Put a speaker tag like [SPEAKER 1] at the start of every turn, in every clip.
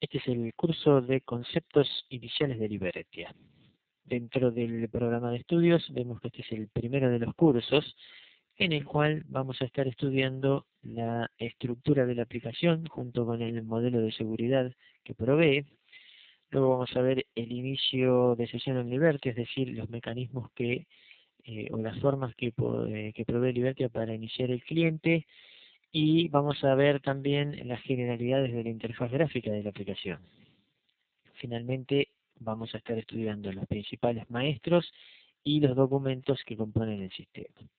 [SPEAKER 1] Este es el curso de conceptos iniciales de Libertia. Dentro del programa de estudios vemos que este es el primero de los cursos en el cual vamos a estar estudiando la estructura de la aplicación junto con el modelo de seguridad que provee. Luego vamos a ver el inicio de sesión en Libertia, es decir, los mecanismos o las formas que provee Libertia para iniciar el cliente. Y vamos a ver también las generalidades de la interfaz gráfica de la aplicación. Finalmente, vamos a estar estudiando los principales maestros y los documentos que componen el sistema.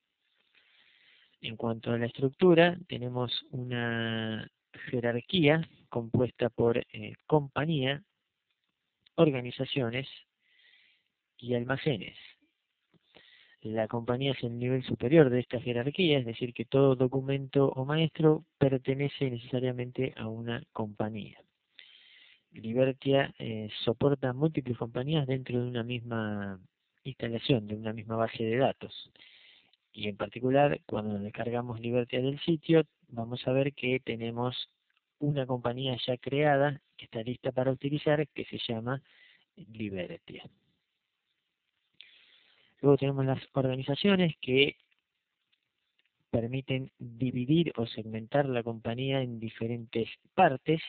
[SPEAKER 1] En cuanto a la estructura, tenemos una jerarquía compuesta por compañía, organizaciones y almacenes. La compañía es el nivel superior de esta jerarquía, es decir, que todo documento o maestro pertenece necesariamente a una compañía. Libertia soporta múltiples compañías dentro de una misma instalación, de una misma base de datos. Y en particular, cuando descargamos Libertia del sitio, vamos a ver que tenemos una compañía ya creada, que está lista para utilizar, que se llama Libertia. Luego tenemos las organizaciones que permiten dividir o segmentar la compañía en diferentes partes.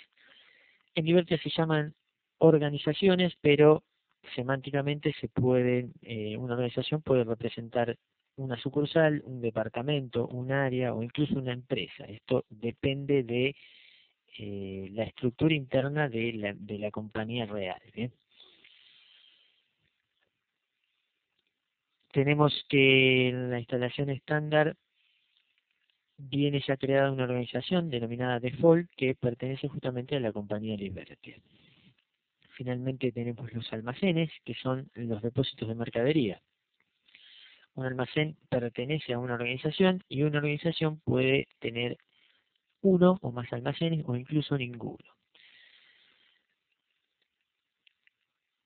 [SPEAKER 1] En Libertia se llaman organizaciones, pero semánticamente una organización puede representar una sucursal, un departamento, un área o incluso una empresa. Esto depende de la estructura interna de la compañía real. ¿Bien? Tenemos que en la instalación estándar viene ya creada una organización denominada Default que pertenece justamente a la compañía Liberty. Finalmente tenemos los almacenes, que son los depósitos de mercadería. Un almacén pertenece a una organización y una organización puede tener uno o más almacenes o incluso ninguno.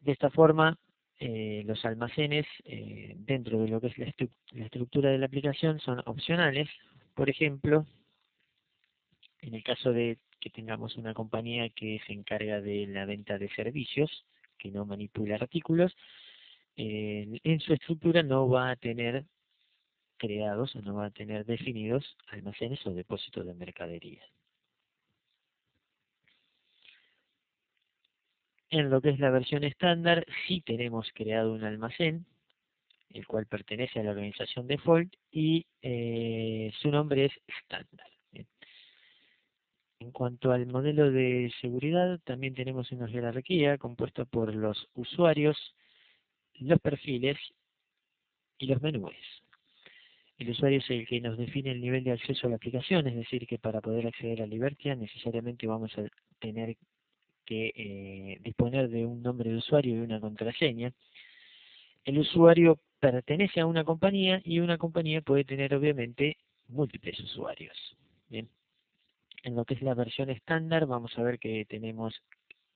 [SPEAKER 1] De esta forma, los almacenes dentro de lo que es la estructura de la aplicación son opcionales. Por ejemplo, en el caso de que tengamos una compañía que se encarga de la venta de servicios, que no manipula artículos, en su estructura no va a tener creados o no va a tener definidos almacenes o depósitos de mercadería. En lo que es la versión estándar, sí tenemos creado un almacén, el cual pertenece a la organización default y su nombre es estándar. En cuanto al modelo de seguridad, también tenemos una jerarquía compuesta por los usuarios, los perfiles y los menús. El usuario es el que nos define el nivel de acceso a la aplicación, es decir, que para poder acceder a Libertia necesariamente vamos a tener que disponer de un nombre de usuario y una contraseña. El usuario pertenece a una compañía y una compañía puede tener obviamente múltiples usuarios. Bien. En lo que es la versión estándar vamos a ver que tenemos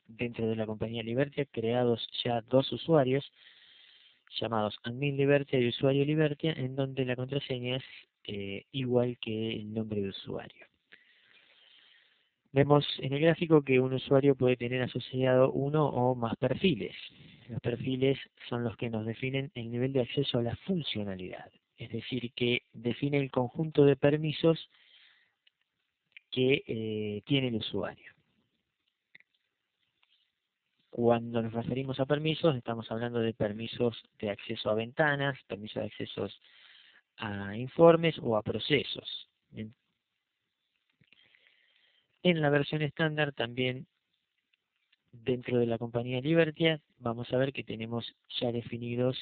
[SPEAKER 1] dentro de la compañía Libertia creados ya dos usuarios llamados admin Libertia y usuario Libertia, en donde la contraseña es igual que el nombre de usuario. Vemos en el gráfico que un usuario puede tener asociado uno o más perfiles. Los perfiles son los que nos definen el nivel de acceso a la funcionalidad, es decir, que define el conjunto de permisos que tiene el usuario. Cuando nos referimos a permisos, estamos hablando de permisos de acceso a ventanas, permisos de acceso a informes o a procesos. Bien. En la versión estándar también, dentro de la compañía Libertia, vamos a ver que tenemos ya definidos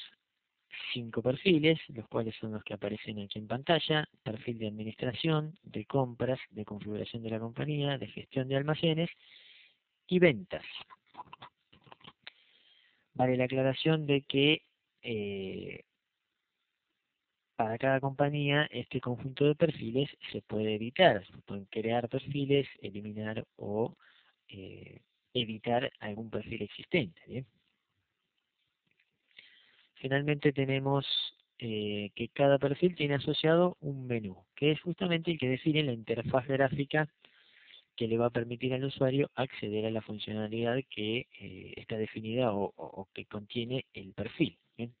[SPEAKER 1] 5 perfiles, los cuales son los que aparecen aquí en pantalla: perfil de administración, de compras, de configuración de la compañía, de gestión de almacenes y ventas. Vale la aclaración de que para cada compañía este conjunto de perfiles se puede editar. Se pueden crear perfiles, eliminar o evitar algún perfil existente. ¿Bien? Finalmente tenemos que cada perfil tiene asociado un menú, que es justamente el que define la interfaz gráfica que le va a permitir al usuario acceder a la funcionalidad que está definida o que contiene el perfil. ¿Bien?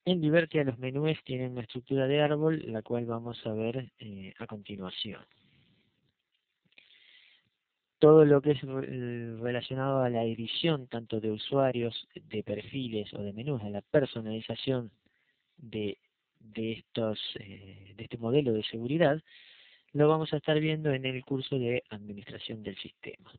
[SPEAKER 1] En Libertia los menús tienen una estructura de árbol, la cual vamos a ver a continuación. Todo lo que es relacionado a la edición tanto de usuarios, de perfiles o de menús, a la personalización de, de este modelo de seguridad, lo vamos a estar viendo en el curso de administración del sistema.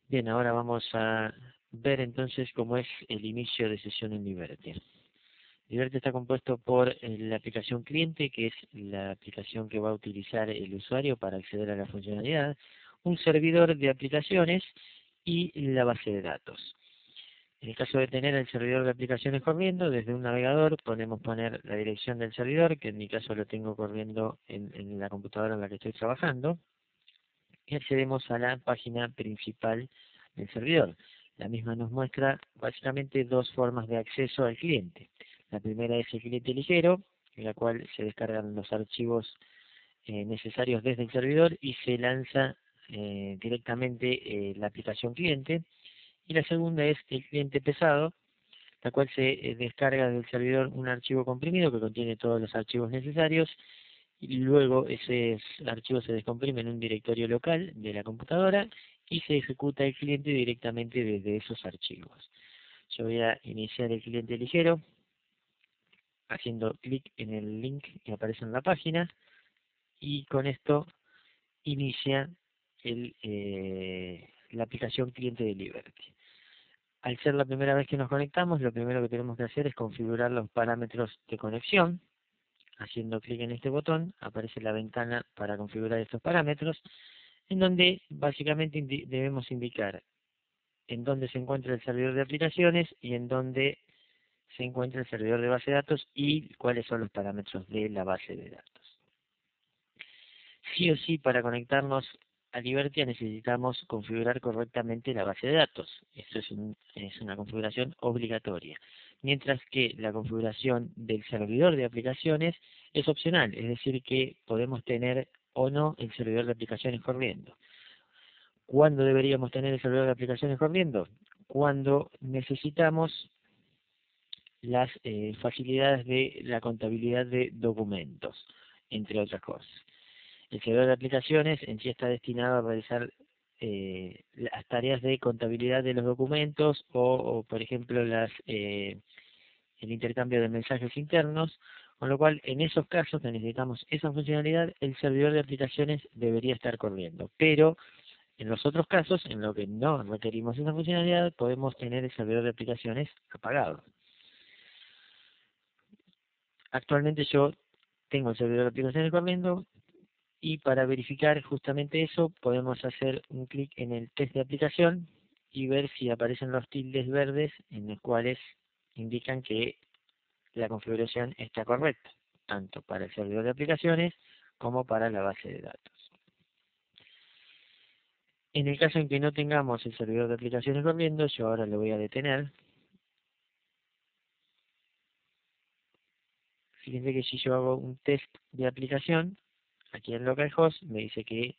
[SPEAKER 1] Bien, ahora vamos a ver entonces cómo es el inicio de sesión en Liberty. Liberty está compuesto por la aplicación cliente, que es la aplicación que va a utilizar el usuario para acceder a la funcionalidad, un servidor de aplicaciones y la base de datos. En el caso de tener el servidor de aplicaciones corriendo, desde un navegador podemos poner la dirección del servidor, que en mi caso lo tengo corriendo en la computadora en la que estoy trabajando, y accedemos a la página principal del servidor. La misma nos muestra básicamente dos formas de acceso al cliente. La primera es el cliente ligero, en la cual se descargan los archivos necesarios desde el servidor y se lanza directamente la aplicación cliente. Y la segunda es el cliente pesado, la cual se descarga del servidor un archivo comprimido que contiene todos los archivos necesarios y luego ese archivo se descomprime en un directorio local de la computadora y se ejecuta el cliente directamente desde esos archivos. Yo voy a iniciar el cliente ligero haciendo clic en el link que aparece en la página y con esto inicia la aplicación cliente de Liberty. Al ser la primera vez que nos conectamos, lo primero que tenemos que hacer es configurar los parámetros de conexión. Haciendo clic en este botón, aparece la ventana para configurar estos parámetros, en donde básicamente debemos indicar en dónde se encuentra el servidor de aplicaciones y en dónde se encuentra el servidor de base de datos y cuáles son los parámetros de la base de datos. Sí o sí, para conectarnos a Liberty necesitamos configurar correctamente la base de datos. Esto es una configuración obligatoria. Mientras que la configuración del servidor de aplicaciones es opcional, es decir, que podemos tener o no el servidor de aplicaciones corriendo. ¿Cuándo deberíamos tener el servidor de aplicaciones corriendo? Cuando necesitamos las facilidades de la contabilidad de documentos, entre otras cosas. El servidor de aplicaciones en sí está destinado a realizar las tareas de contabilidad de los documentos o por ejemplo, el intercambio de mensajes internos, con lo cual en esos casos que necesitamos esa funcionalidad, el servidor de aplicaciones debería estar corriendo. Pero en los otros casos, en lo que no requerimos esa funcionalidad, podemos tener el servidor de aplicaciones apagado. Actualmente yo tengo el servidor de aplicaciones corriendo, y para verificar justamente eso podemos hacer un clic en el test de aplicación y ver si aparecen los tildes verdes en los cuales indican que la configuración está correcta, tanto para el servidor de aplicaciones como para la base de datos. En el caso en que no tengamos el servidor de aplicaciones corriendo, yo ahora lo voy a detener. Fíjense que si yo hago un test de aplicación, aquí en localhost me dice que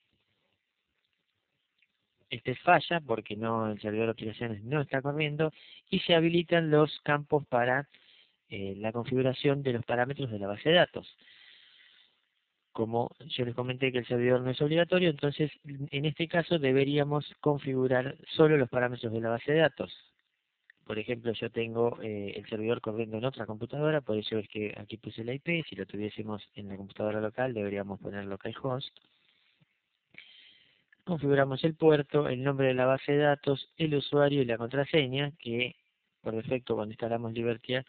[SPEAKER 1] este falla porque el servidor de aplicaciones no está corriendo y se habilitan los campos para la configuración de los parámetros de la base de datos. Como yo les comenté que el servidor no es obligatorio, entonces en este caso deberíamos configurar solo los parámetros de la base de datos. Por ejemplo, yo tengo el servidor corriendo en otra computadora, por eso es que aquí puse la IP. Si lo tuviésemos en la computadora local, deberíamos poner localhost. Configuramos el puerto, el nombre de la base de datos, el usuario y la contraseña, que por defecto cuando instalamos Libertia,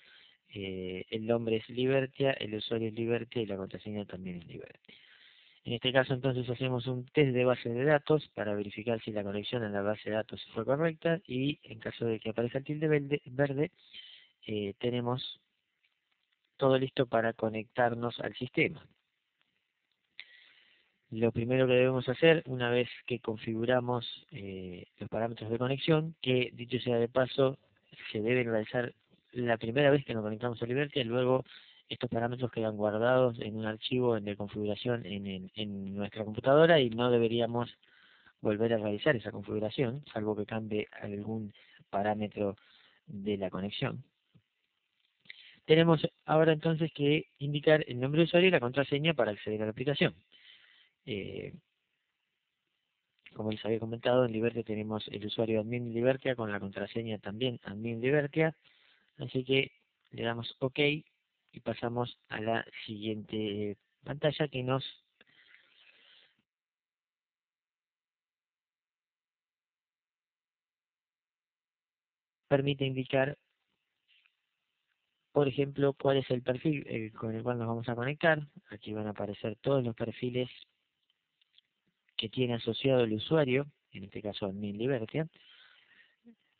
[SPEAKER 1] el nombre es Libertia, el usuario es Libertia y la contraseña también es Libertia. En este caso entonces hacemos un test de base de datos para verificar si la conexión a la base de datos fue correcta y en caso de que aparezca el tilde verde, tenemos todo listo para conectarnos al sistema. Lo primero que debemos hacer, una vez que configuramos los parámetros de conexión, que dicho sea de paso, se deben realizar la primera vez que nos conectamos a Liberty, luego estos parámetros quedan guardados en un archivo de configuración en nuestra computadora y no deberíamos volver a realizar esa configuración, salvo que cambie algún parámetro de la conexión. Tenemos ahora entonces que indicar el nombre de usuario y la contraseña para acceder a la aplicación. Como les había comentado, en Libertia tenemos el usuario admin Libertia con la contraseña también admin Libertia, así que le damos OK y pasamos a la siguiente pantalla que nos permite indicar, por ejemplo, cuál es el perfil con el cual nos vamos a conectar. Aquí van a aparecer todos los perfiles que tiene asociado el usuario, en este caso admin Libertia.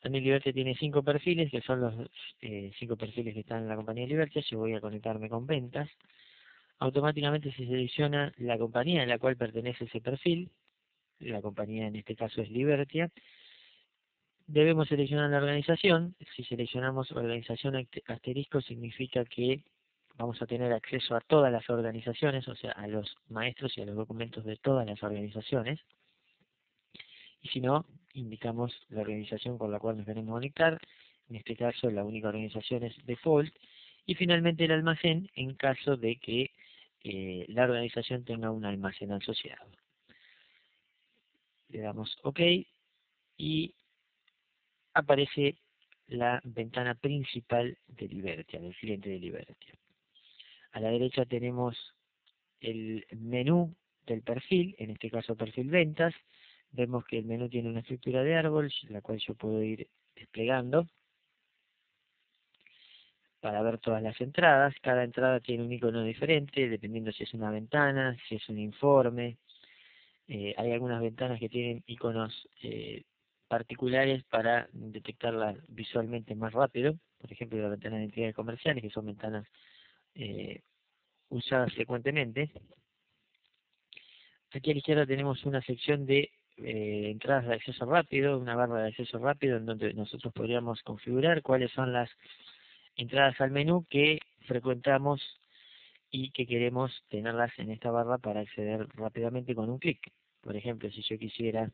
[SPEAKER 1] Admin Libertia tiene 5 perfiles, que son los 5 perfiles que están en la compañía Libertia. Yo voy a conectarme con ventas. Automáticamente se selecciona la compañía a la cual pertenece ese perfil. La compañía en este caso es Libertia. Debemos seleccionar la organización. Si seleccionamos organización asterisco significa que vamos a tener acceso a todas las organizaciones, o sea, a los maestros y a los documentos de todas las organizaciones. Y si no, indicamos la organización con la cual nos queremos conectar. En este caso, la única organización es default. Y finalmente el almacén en caso de que la organización tenga un almacén asociado. Le damos OK y aparece la ventana principal de Libertia, del cliente de Libertia. A la derecha tenemos el menú del perfil, en este caso perfil ventas. Vemos que el menú tiene una estructura de árbol, la cual yo puedo ir desplegando para ver todas las entradas. Cada entrada tiene un icono diferente, dependiendo si es una ventana, si es un informe. Hay algunas ventanas que tienen iconos particulares para detectarlas visualmente más rápido. Por ejemplo, la ventana de entidades comerciales, que son ventanas usadas frecuentemente. Aquí a la izquierda tenemos una sección de entradas de acceso rápido, una barra de acceso rápido en donde nosotros podríamos configurar cuáles son las entradas al menú que frecuentamos y que queremos tenerlas en esta barra para acceder rápidamente con un clic. Por ejemplo, si yo quisiera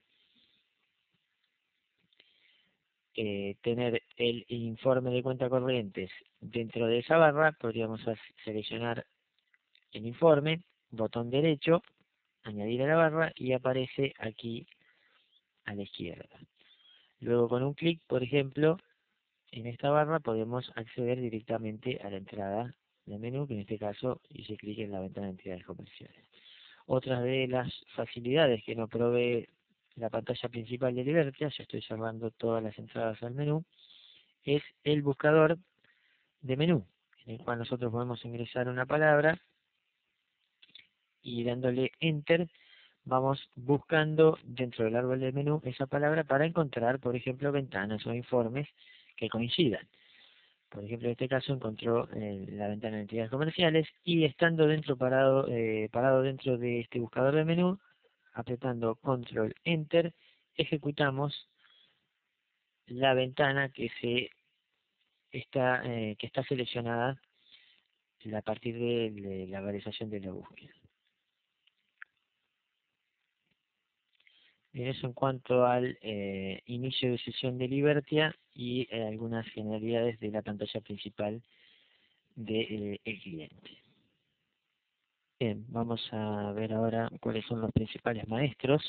[SPEAKER 1] tener el informe de cuenta corrientes dentro de esa barra, podríamos seleccionar el informe, botón derecho, añadir a la barra y aparece aquí a la izquierda. Luego con un clic, por ejemplo, en esta barra podemos acceder directamente a la entrada del menú, que en este caso hice clic en la ventana de entidades comerciales. Otra de las facilidades que nos provee la pantalla principal de Libertia, ya estoy cerrando todas las entradas al menú, es el buscador de menú, en el cual nosotros podemos ingresar una palabra y dándole Enter vamos buscando dentro del árbol del menú esa palabra para encontrar, por ejemplo, ventanas o informes que coincidan. Por ejemplo, en este caso encontró la ventana de entidades comerciales y estando parado dentro de este buscador de menú, apretando Control Enter, ejecutamos la ventana que está seleccionada a partir de la realización de la búsqueda. Bien, eso en cuanto al inicio de sesión de Libertia y algunas generalidades de la pantalla principal del cliente. Bien, vamos a ver ahora cuáles son los principales maestros.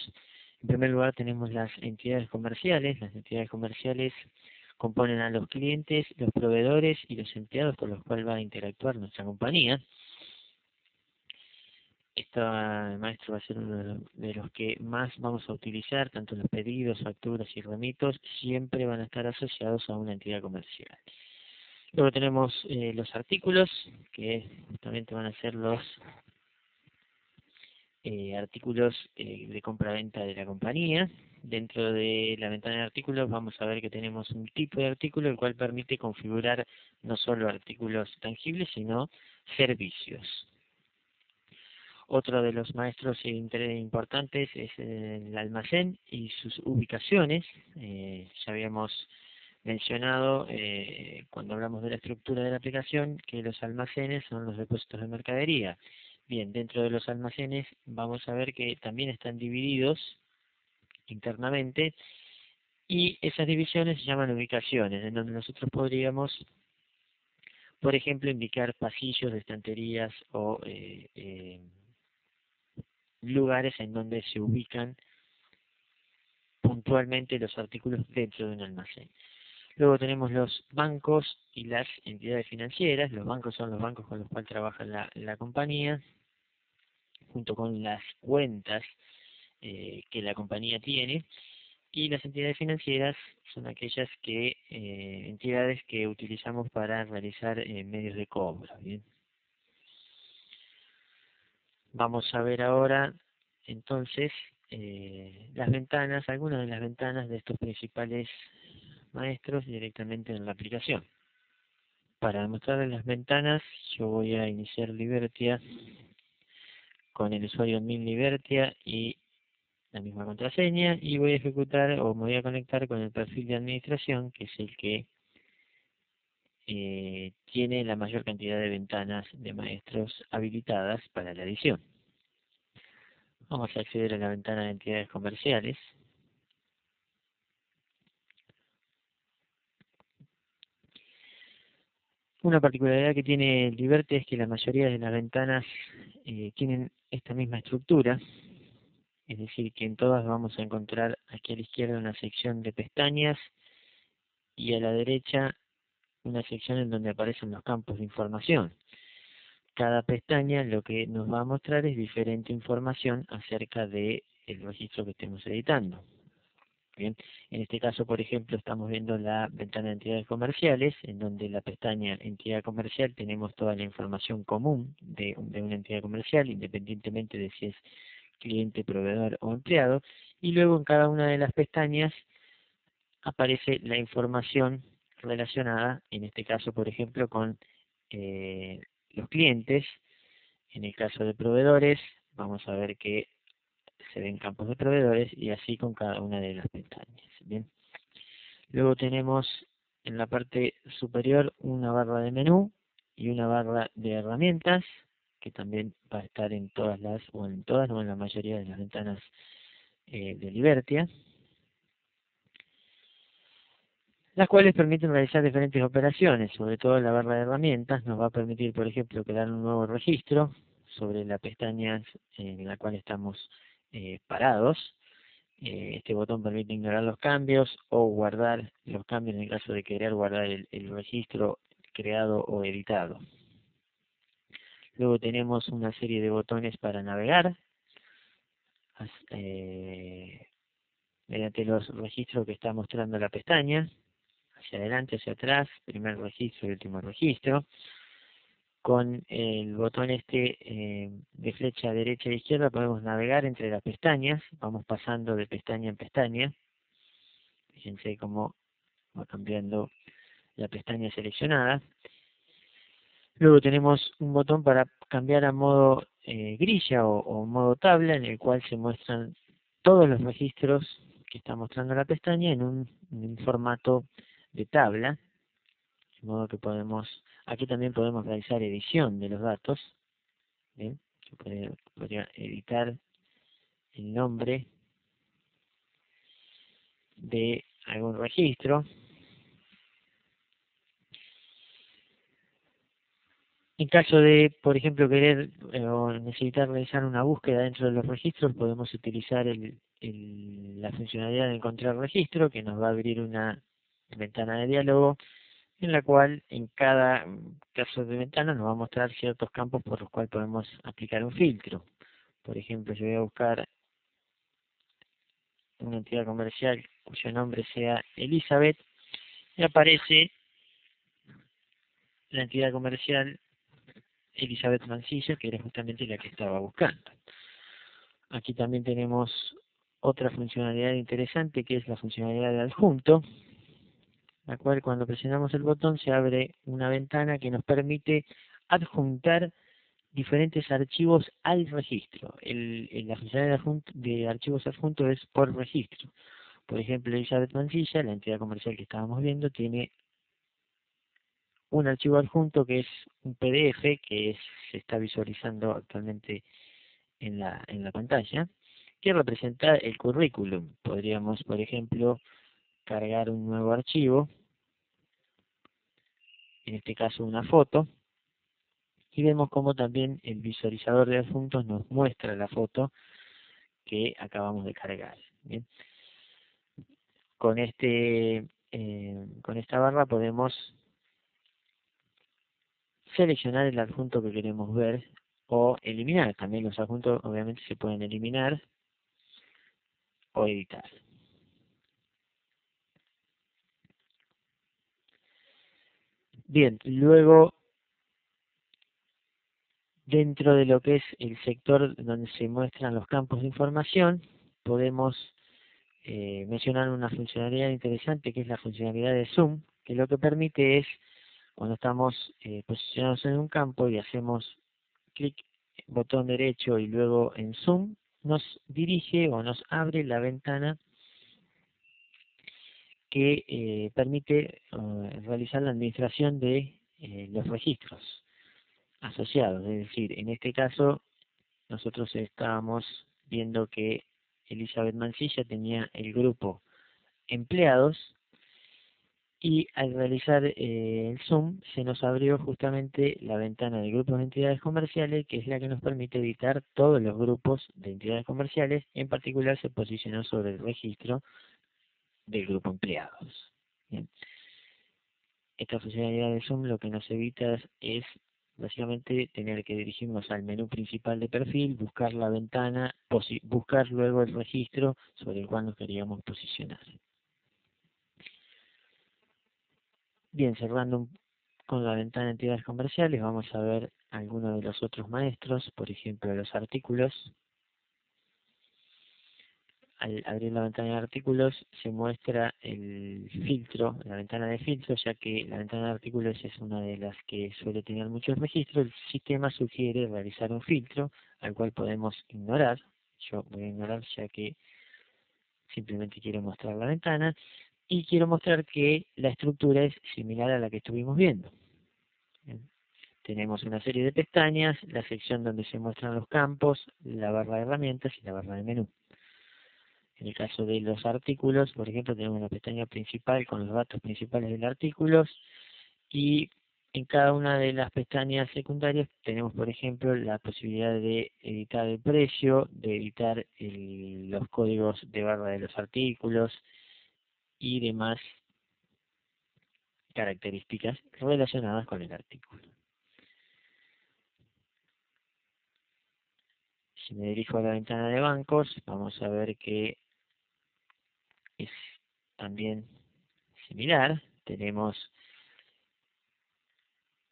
[SPEAKER 1] En primer lugar tenemos las entidades comerciales. Las entidades comerciales componen a los clientes, los proveedores y los empleados con los cuales va a interactuar nuestra compañía. Este maestro va a ser uno de los que más vamos a utilizar, tanto los pedidos, facturas y remitos, siempre van a estar asociados a una entidad comercial. Luego tenemos los artículos, que justamente van a ser los artículos de compra-venta de la compañía. Dentro de la ventana de artículos vamos a ver que tenemos un tipo de artículo el cual permite configurar no solo artículos tangibles, sino servicios. Otro de los maestros importantes es el almacén y sus ubicaciones. Ya habíamos mencionado cuando hablamos de la estructura de la aplicación que los almacenes son los depósitos de mercadería. Bien, dentro de los almacenes vamos a ver que también están divididos internamente y esas divisiones se llaman ubicaciones, en donde nosotros podríamos, por ejemplo, indicar pasillos de estanterías o lugares en donde se ubican puntualmente los artículos dentro de un almacén. Luego tenemos los bancos y las entidades financieras. Los bancos son los bancos con los cuales trabaja la compañía, junto con las cuentas que la compañía tiene. Y las entidades financieras son aquellas entidades que utilizamos para realizar medios de cobro. ¿Bien? Vamos a ver ahora entonces las ventanas, algunas de las ventanas de estos principales maestros directamente en la aplicación. Para demostrarles las ventanas, yo voy a iniciar Libertia con el usuario MinLibertia y la misma contraseña, y voy a ejecutar o me voy a conectar con el perfil de administración, que es el que tiene la mayor cantidad de ventanas de maestros habilitadas para la edición. Vamos a acceder a la ventana de entidades comerciales. Una particularidad que tiene Liberty es que la mayoría de las ventanas tienen esta misma estructura, es decir, que en todas vamos a encontrar aquí a la izquierda una sección de pestañas y a la derecha una sección en donde aparecen los campos de información. Cada pestaña lo que nos va a mostrar es diferente información acerca del registro que estemos editando. Bien, en este caso, por ejemplo, estamos viendo la ventana de entidades comerciales, en donde la pestaña entidad comercial tenemos toda la información común de una entidad comercial, independientemente de si es cliente, proveedor o empleado, y luego en cada una de las pestañas aparece la información relacionada, en este caso, por ejemplo, con los clientes. En el caso de proveedores, vamos a ver que se ven campos de proveedores y así con cada una de las pestañas. Bien. Luego tenemos en la parte superior una barra de menú y una barra de herramientas que también va a estar en todas o en la mayoría de las ventanas de Libertia, las cuales permiten realizar diferentes operaciones. Sobre todo la barra de herramientas nos va a permitir, por ejemplo, crear un nuevo registro sobre la pestaña en la cual estamos parados. Este botón permite ignorar los cambios o guardar los cambios en el caso de querer guardar el registro creado o editado. Luego tenemos una serie de botones para navegar mediante los registros que está mostrando la pestaña, hacia adelante, hacia atrás, primer registro y último registro. Con el botón de flecha derecha e izquierda podemos navegar entre las pestañas, vamos pasando de pestaña en pestaña. Fíjense cómo va cambiando la pestaña seleccionada. Luego tenemos un botón para cambiar a modo grilla o modo tabla, en el cual se muestran todos los registros que está mostrando la pestaña en un formato de tabla, de modo que aquí también podemos realizar edición de los datos. Bien, yo podría editar el nombre de algún registro. En caso de, por ejemplo, querer o necesitar realizar una búsqueda dentro de los registros, podemos utilizar la funcionalidad de encontrar registro, que nos va a abrir una ventana de diálogo, en la cual en cada caso de ventana nos va a mostrar ciertos campos por los cuales podemos aplicar un filtro. Por ejemplo, yo voy a buscar una entidad comercial cuyo nombre sea Elizabeth, y aparece la entidad comercial Elizabeth Mancilla, que era justamente la que estaba buscando. Aquí también tenemos otra funcionalidad interesante, que es la funcionalidad de adjunto, la cual cuando presionamos el botón se abre una ventana que nos permite adjuntar diferentes archivos al registro. La funcionalidad de archivos adjuntos es por registro. Por ejemplo, Elizabeth Mansilla, la entidad comercial que estábamos viendo, tiene un archivo adjunto que es un PDF se está visualizando actualmente en la pantalla, que representa el currículum. Podríamos, por ejemplo, cargar un nuevo archivo, en este caso una foto, y vemos como también el visualizador de adjuntos nos muestra la foto que acabamos de cargar. Bien. Con esta barra podemos seleccionar el adjunto que queremos ver o eliminar. También los adjuntos obviamente se pueden eliminar o editar. Bien, luego dentro de lo que es el sector donde se muestran los campos de información, podemos mencionar una funcionalidad interesante que es la funcionalidad de zoom, que lo que permite es, cuando estamos posicionados en un campo y hacemos clic, botón derecho y luego en zoom, nos dirige o nos abre la ventana que permite realizar la administración de los registros asociados. Es decir, en este caso nosotros estábamos viendo que Elizabeth Mansilla tenía el grupo empleados y al realizar el zoom se nos abrió justamente la ventana de grupos de entidades comerciales, que es la que nos permite editar todos los grupos de entidades comerciales. En particular se posicionó sobre el registro del grupo empleados. Bien. Esta funcionalidad de zoom lo que nos evita es básicamente tener que dirigirnos al menú principal de perfil, buscar la ventana, buscar luego el registro sobre el cual nos queríamos posicionar. Bien, cerrando con la ventana de entidades comerciales, vamos a ver algunos de los otros maestros, por ejemplo, los artículos. Al abrir la ventana de artículos se muestra el filtro, la ventana de filtro, ya que la ventana de artículos es una de las que suele tener muchos registros. El sistema sugiere realizar un filtro al cual podemos ignorar. Yo voy a ignorar ya que simplemente quiero mostrar la ventana y quiero mostrar que la estructura es similar a la que estuvimos viendo. Bien. Tenemos una serie de pestañas, la sección donde se muestran los campos, la barra de herramientas y la barra de menú. En el caso de los artículos, por ejemplo, tenemos una pestaña principal con los datos principales del artículo y en cada una de las pestañas secundarias tenemos, por ejemplo, la posibilidad de editar el precio, de editar los códigos de barra de los artículos y demás características relacionadas con el artículo. Si me dirijo a la ventana de bancos, vamos a ver que es también similar. Tenemos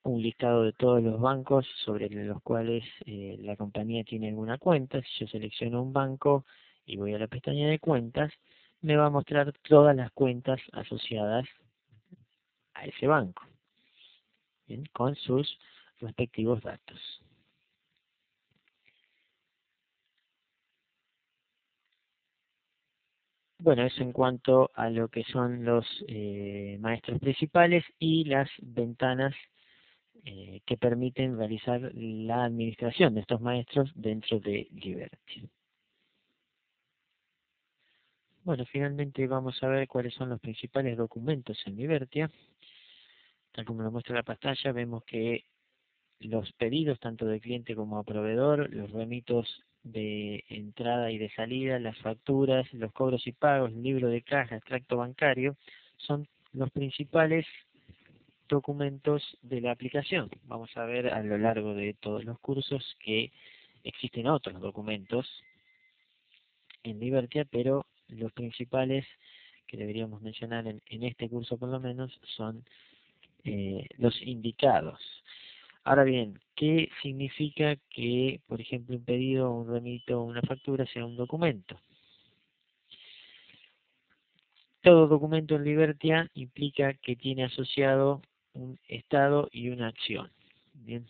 [SPEAKER 1] un listado de todos los bancos sobre los cuales la compañía tiene alguna cuenta. Si yo selecciono un banco y voy a la pestaña de cuentas, me va a mostrar todas las cuentas asociadas a ese banco, ¿bien? Con sus respectivos datos. Bueno, eso en cuanto a lo que son los maestros principales y las ventanas que permiten realizar la administración de estos maestros dentro de Liberty. Bueno, finalmente vamos a ver cuáles son los principales documentos en Libertia. Tal como nos muestra la pantalla, vemos que los pedidos, tanto de cliente como a proveedor, los remitos de entrada y de salida, las facturas, los cobros y pagos, el libro de caja, extracto bancario, son los principales documentos de la aplicación. Vamos a ver a lo largo de todos los cursos que existen otros documentos en Libertia, pero los principales que deberíamos mencionar en este curso por lo menos son los indicados. Ahora bien, ¿qué significa que, por ejemplo, un pedido, un remito o una factura sea un documento? Todo documento en Libertia implica que tiene asociado un estado y una acción. Bien.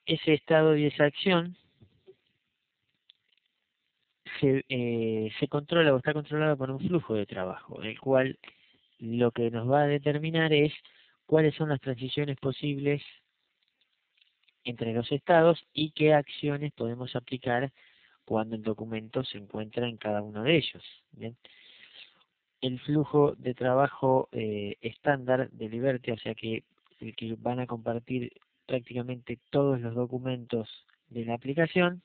[SPEAKER 1] Ese estado y esa acción se controla o está controlado por un flujo de trabajo, el cual lo que nos va a determinar es cuáles son las transiciones posibles entre los estados y qué acciones podemos aplicar cuando el documento se encuentra en cada uno de ellos. ¿Bien? El flujo de trabajo estándar de Liberty, o sea que el que van a compartir prácticamente todos los documentos de la aplicación,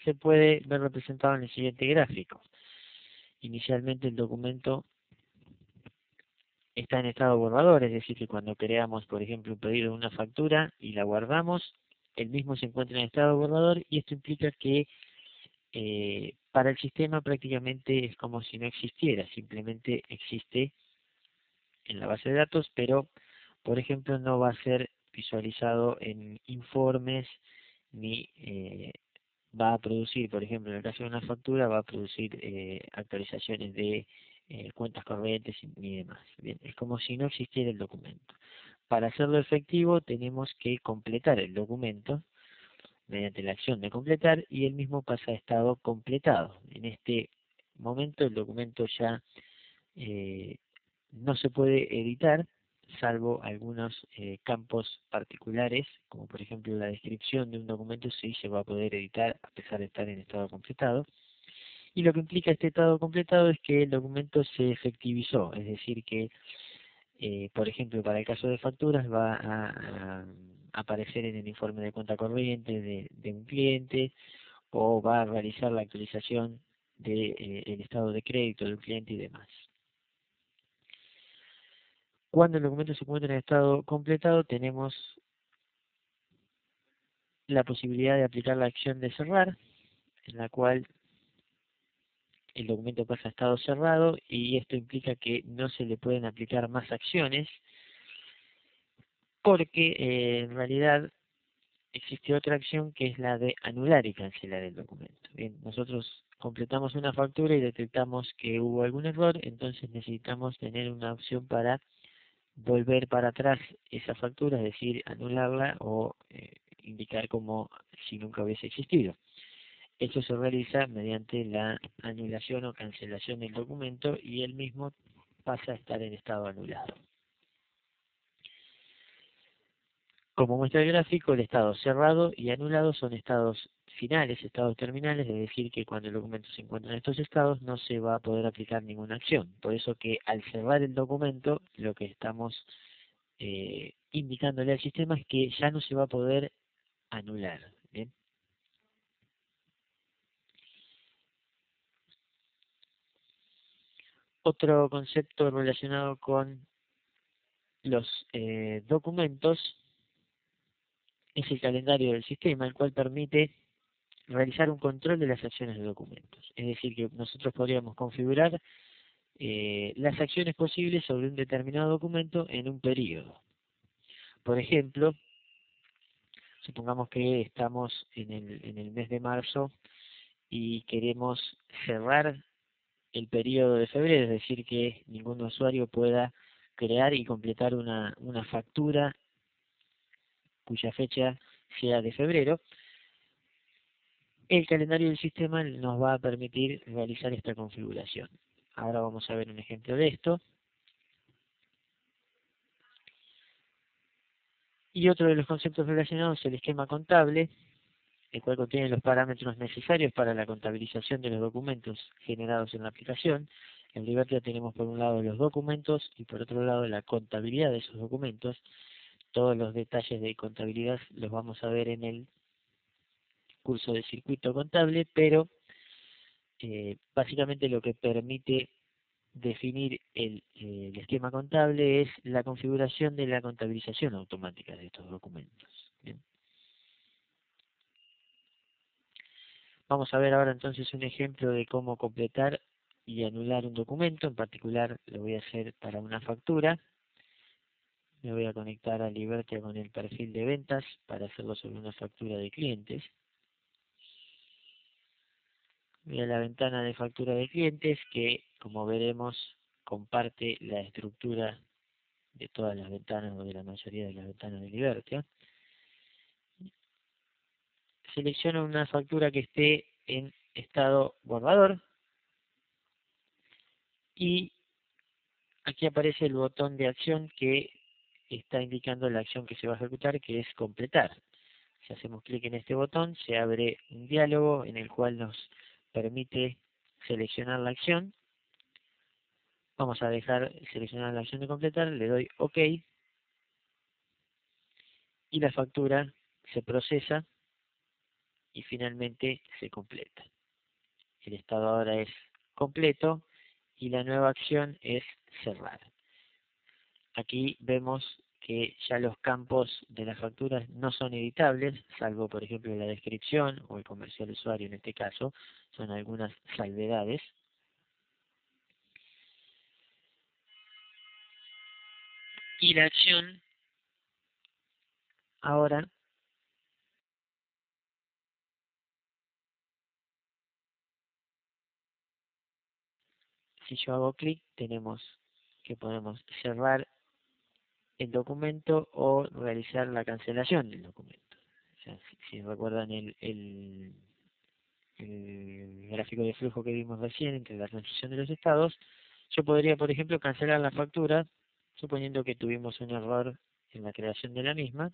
[SPEAKER 1] se puede ver representado en el siguiente gráfico. Inicialmente el documento está en estado borrador, es decir, que cuando creamos, por ejemplo, un pedido de una factura y la guardamos, el mismo se encuentra en estado borrador y esto implica que para el sistema prácticamente es como si no existiera, simplemente existe en la base de datos, pero, por ejemplo, no va a ser visualizado en informes ni va a producir, por ejemplo, en el caso de una factura, va a producir actualizaciones de cuentas corrientes y demás. Bien, es como si no existiera el documento. Para hacerlo efectivo tenemos que completar el documento mediante la acción de completar y el mismo pasa a estado completado. En este momento el documento ya eh, no se puede editar, salvo algunos campos particulares, como por ejemplo la descripción de un documento sí se va a poder editar a pesar de estar en estado completado. Y lo que implica este estado completado es que el documento se efectivizó, es decir que, por ejemplo, para el caso de facturas va a aparecer en el informe de cuenta corriente de un cliente o va a realizar la actualización del estado de crédito del cliente y demás. Cuando el documento se encuentra en estado completado, tenemos la posibilidad de aplicar la acción de cerrar, en la cual el documento pasa a estado cerrado y esto implica que no se le pueden aplicar más acciones porque en realidad existe otra acción que es la de anular y cancelar el documento. Bien, nosotros completamos una factura y detectamos que hubo algún error, entonces necesitamos tener una opción para volver para atrás esa factura, es decir, anularla o indicar como si nunca hubiese existido. Esto se realiza mediante la anulación o cancelación del documento y el mismo pasa a estar en estado anulado. Como muestra el gráfico, el estado cerrado y anulado son estados finales, estados terminales, es decir, que cuando el documento se encuentra en estos estados no se va a poder aplicar ninguna acción. Por eso que al cerrar el documento, lo que estamos indicándole al sistema es que ya no se va a poder anular. ¿Bien? Otro concepto relacionado con los documentos es el calendario del sistema, el cual permite realizar un control de las acciones de documentos. Es decir, que nosotros podríamos configurar las acciones posibles sobre un determinado documento en un periodo. Por ejemplo, supongamos que estamos en el mes de marzo y queremos cerrar el periodo de febrero, es decir, que ningún usuario pueda crear y completar una factura cuya fecha sea de febrero. El calendario del sistema nos va a permitir realizar esta configuración. Ahora vamos a ver un ejemplo de esto. Y otro de los conceptos relacionados es el esquema contable, el cual contiene los parámetros necesarios para la contabilización de los documentos generados en la aplicación. En Liberty tenemos por un lado los documentos y por otro lado la contabilidad de esos documentos. Todos los detalles de contabilidad los vamos a ver en el curso de circuito contable, pero básicamente lo que permite definir el esquema contable es la configuración de la contabilización automática de estos documentos. Bien. Vamos a ver ahora entonces un ejemplo de cómo completar y anular un documento. En particular lo voy a hacer para una factura. Me voy a conectar a Liberty con el perfil de ventas para hacerlo sobre una factura de clientes. Voy a la ventana de factura de clientes que, como veremos, comparte la estructura de todas las ventanas o de la mayoría de las ventanas de Liberty. Selecciono una factura que esté en estado borrador y aquí aparece el botón de acción que está indicando la acción que se va a ejecutar, que es completar. Si hacemos clic en este botón, se abre un diálogo en el cual nos permite seleccionar la acción. Vamos a dejar seleccionar la acción de completar, le doy OK y la factura se procesa y finalmente se completa. El estado ahora es completo y la nueva acción es cerrar. Aquí vemos que ya los campos de las facturas no son editables, salvo por ejemplo la descripción o el comercial usuario en este caso, son algunas salvedades. Y la acción ahora, si yo hago clic, tenemos que podemos cerrar el documento o realizar la cancelación del documento. O sea, si recuerdan el gráfico de flujo que vimos recién entre la transición de los estados, yo podría, por ejemplo, cancelar la factura, suponiendo que tuvimos un error en la creación de la misma,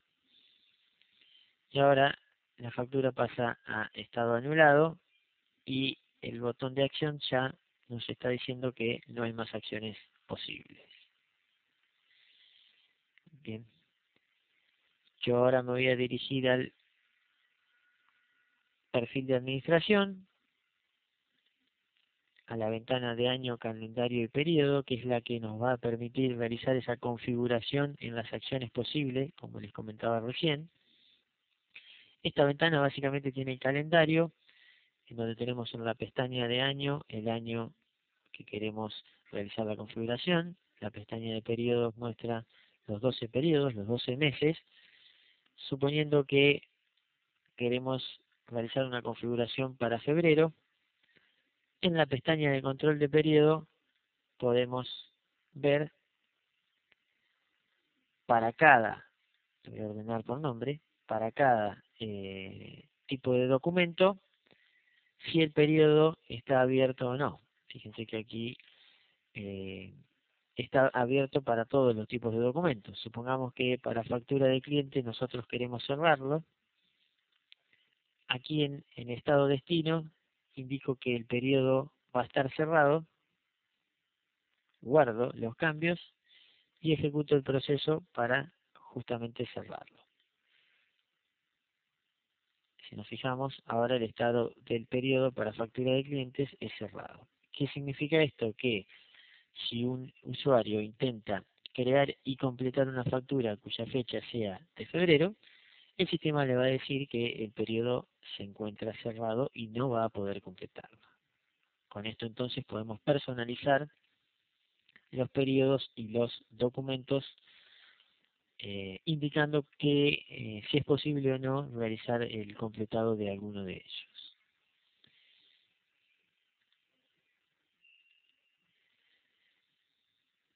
[SPEAKER 1] y ahora la factura pasa a estado anulado y el botón de acción ya nos está diciendo que no hay más acciones posibles. Bien, yo ahora me voy a dirigir al perfil de administración, a la ventana de año, calendario y periodo, que es la que nos va a permitir realizar esa configuración en las acciones posibles, como les comentaba recién. Esta ventana básicamente tiene el calendario, en donde tenemos en la pestaña de año el año que queremos realizar la configuración. La pestaña de periodos muestra los 12 periodos, los 12 meses, suponiendo que queremos realizar una configuración para febrero. En la pestaña de control de periodo podemos ver para cada, voy a ordenar por nombre, para cada tipo de documento, si el periodo está abierto o no. Fíjense que aquí está abierto para todos los tipos de documentos. Supongamos que para factura de cliente nosotros queremos cerrarlo. Aquí en estado destino indico que el periodo va a estar cerrado, guardo los cambios y ejecuto el proceso para justamente cerrarlo. Si nos fijamos, ahora el estado del periodo para factura de clientes es cerrado. ¿Qué significa esto? Que si un usuario intenta crear y completar una factura cuya fecha sea de febrero, el sistema le va a decir que el periodo se encuentra cerrado y no va a poder completarlo. Con esto entonces podemos personalizar los periodos y los documentos indicando que si es posible o no realizar el completado de alguno de ellos.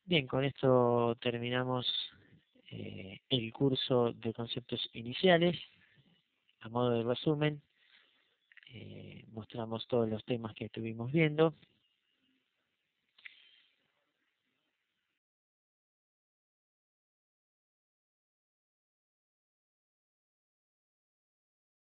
[SPEAKER 1] Bien, con esto terminamos el curso de conceptos iniciales. A modo de resumen, mostramos todos los temas que estuvimos viendo.